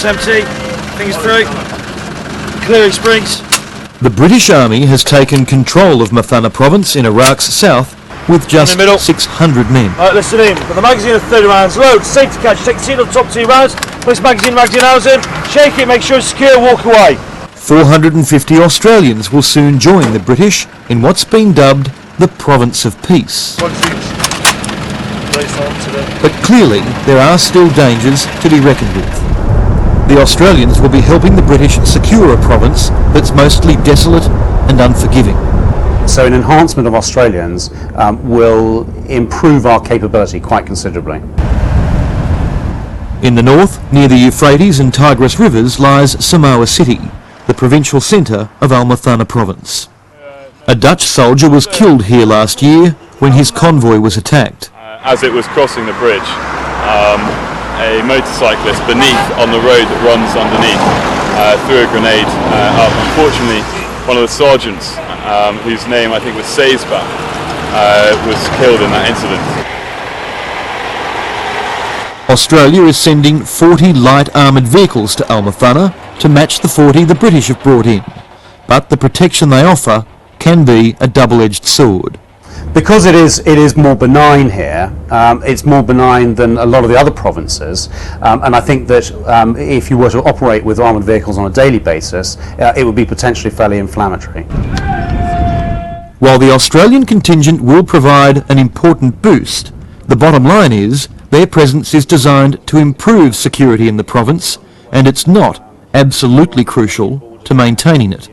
That's empty. Fingers through. Clearing springs. The British Army has taken control of Muthanna province in Iraq's south with just 600 men. Alright, listen in. Got the magazine of 30 rounds. Load, safety catch. Take the seat on the top 2 rounds. Place magazine housing. Shake it, make sure it's secure, walk away. 450 Australians will soon join the British in what's been dubbed the Province of Peace. But clearly there are still dangers to be reckoned with. The Australians will be helping the British secure a province that's mostly desolate and unforgiving. So an enhancement of Australians will improve our capability quite considerably. In the north, near the Euphrates and Tigris rivers, lies Samoa City, the provincial centre of Muthanna province. A Dutch soldier was killed here last year when his convoy was attacked. As it was crossing the bridge, a motorcyclist beneath on the road that runs underneath threw a grenade up. Unfortunately, one of the sergeants, whose name I think was Seisbach, was killed in that incident. Australia is sending 40 light armoured vehicles to Muthanna to match the 40 the British have brought in. But the protection they offer can be a double-edged sword. Because it is more benign here, it's more benign than a lot of the other provinces, and I think that if you were to operate with armoured vehicles on a daily basis, it would be potentially fairly inflammatory. While the Australian contingent will provide an important boost, the bottom line is their presence is designed to improve security in the province, and it's not absolutely crucial to maintaining it.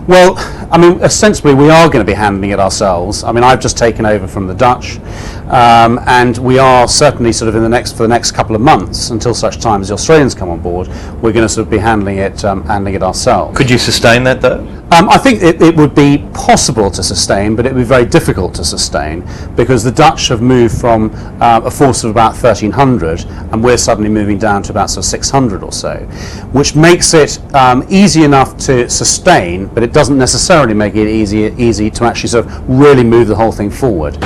Well, I mean, ostensibly we are going to be handling it ourselves. I mean, I've just taken over from the Dutch, and we are certainly sort of for the next couple of months, until such time as the Australians come on board, we're going to sort of be handling it ourselves. Could you sustain that though? I think it would be possible to sustain, but it would be very difficult to sustain because the Dutch have moved from a force of about 1,300 and we're suddenly moving down to about sort of 600 or so, which makes it easy enough to sustain, but it doesn't necessarily make it easy to actually sort of really move the whole thing forward.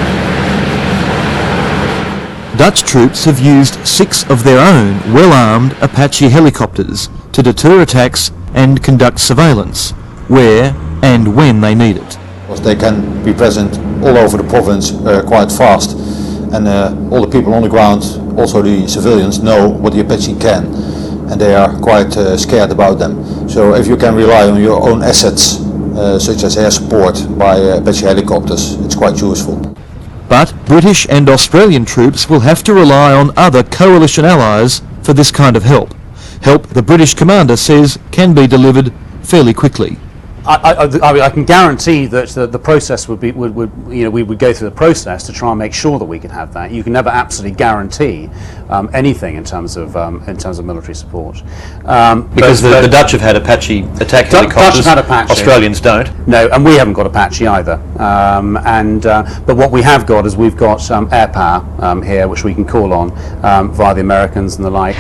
Dutch troops have used 6 of their own well-armed Apache helicopters to deter attacks and conduct surveillance, where and when they need it. They can be present all over the province quite fast, and all the people on the ground, also the civilians, know what the Apache can, and they are quite scared about them. So if you can rely on your own assets, such as air support by Apache helicopters, it's quite useful. But British and Australian troops will have to rely on other coalition allies for this kind of help. Help the British commander says can be delivered fairly quickly. I can guarantee that the process we would go through the process to try and make sure that we can have that. You can never absolutely guarantee anything in terms of military support. Because the Dutch have had Apache attack helicopters. Dutch have had Apache. Australians don't. No, and we haven't got Apache either. But what we have got is we've got air power here, which we can call on via the Americans and the like.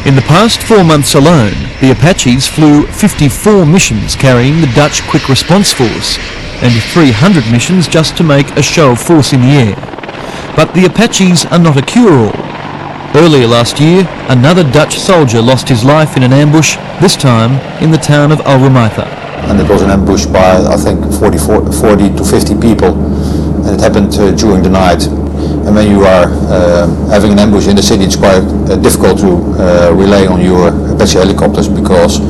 In the past 4 months alone, the Apaches flew 54 missions carrying the Dutch Quick Response Force and 300 missions just to make a show of force in the air. But the Apaches are not a cure-all. Earlier last year, another Dutch soldier lost his life in an ambush, this time in the town of Al Rumaitha. And it was an ambush by, I think, 40 to 50 people, and it happened during the night. And when you are having an ambush in the city, it's quite difficult to rely on your Apache helicopters because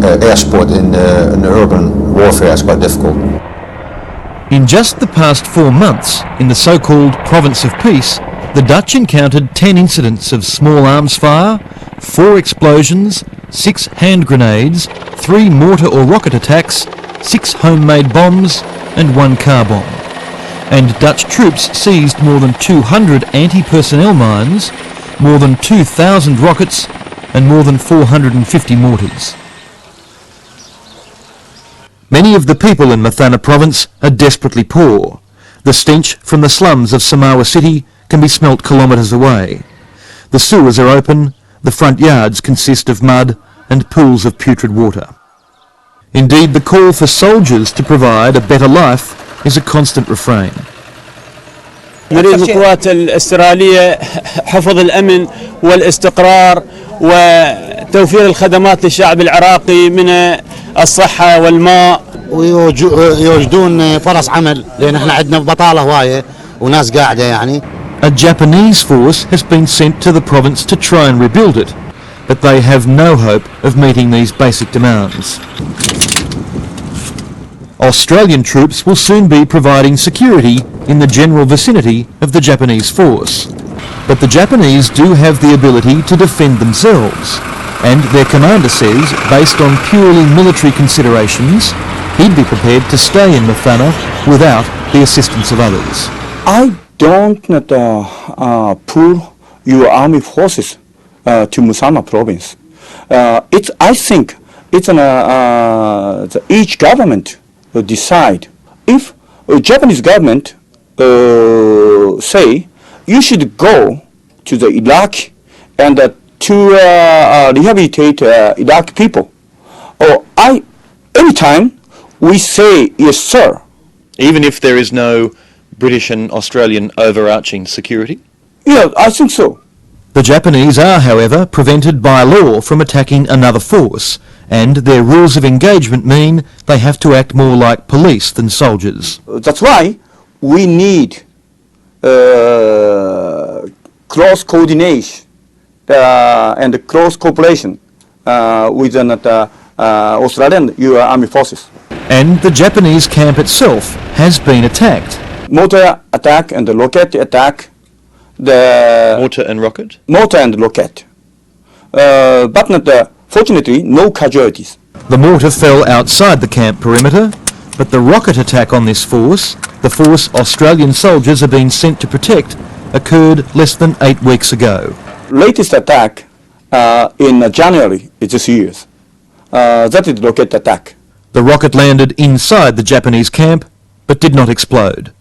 air support in urban warfare is quite difficult. In just the past 4 months, in the so-called Province of Peace, the Dutch encountered 10 incidents of small arms fire, 4 explosions, 6 hand grenades, 3 mortar or rocket attacks, 6 homemade bombs and 1 car bomb. And Dutch troops seized more than 200 anti-personnel mines, more than 2,000 rockets and more than 450 mortars. Many of the people in Muthanna province are desperately poor. The stench from the slums of Samoa City can be smelt kilometres away. The sewers are open, the front yards consist of mud and pools of putrid water. Indeed, the call for soldiers to provide a better life is a constant refrain. نريد من القوات الاسترالية حفظ الأمن والاستقرار وتوفير الخدمات للشعب العراقي من الصحة والماء. ويوجدون فرص عمل لأن احنا عندنا بطالة هواية وناس قاعدة يعني. A Japanese force has been sent to the province to try and rebuild it, but they have no hope of meeting these basic demands. Australian troops will soon be providing security in the general vicinity of the Japanese force. But the Japanese do have the ability to defend themselves, and their commander says, based on purely military considerations, he'd be prepared to stay in Muthanna without the assistance of others. I don't pull your army forces to Muthanna province. I think it's each government decide. If Japanese government say you should go to the Iraq and to rehabilitate Iraqi people, or anytime we say yes sir. Even if there is no British and Australian overarching security? Yeah, I think so. The Japanese are, however, prevented by law from attacking another force, and their rules of engagement mean they have to act more like police than soldiers. That's why we need close coordination and close cooperation with the Australian Army forces. And the Japanese camp itself has been attacked. Mortar attack and the rocket attack. Mortar and rocket? Mortar and rocket. But fortunately, no casualties. The mortar fell outside the camp perimeter, but the rocket attack on this force, the force Australian soldiers have been sent to protect, occurred less than 8 weeks ago. Latest attack in January this year. That is rocket attack. The rocket landed inside the Japanese camp, but did not explode.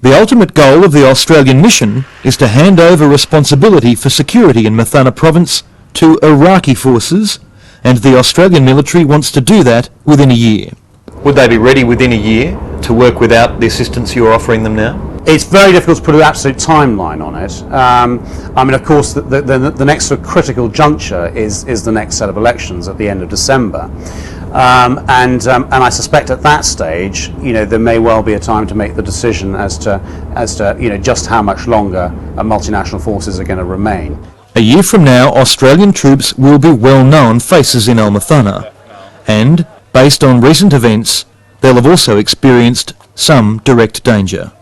The ultimate goal of the Australian mission is to hand over responsibility for security in Muthanna province to Iraqi forces, and the Australian military wants to do that within a year. Would they be ready within a year to work without the assistance you're offering them now? It's very difficult to put an absolute timeline on it. I mean, of course, the next sort of critical juncture is the next set of elections at the end of December. And I suspect at that stage, there may well be a time to make the decision as to just how much longer multinational forces are going to remain. A year from now, Australian troops will be well-known faces in Muthanna, and, based on recent events, they'll have also experienced some direct danger.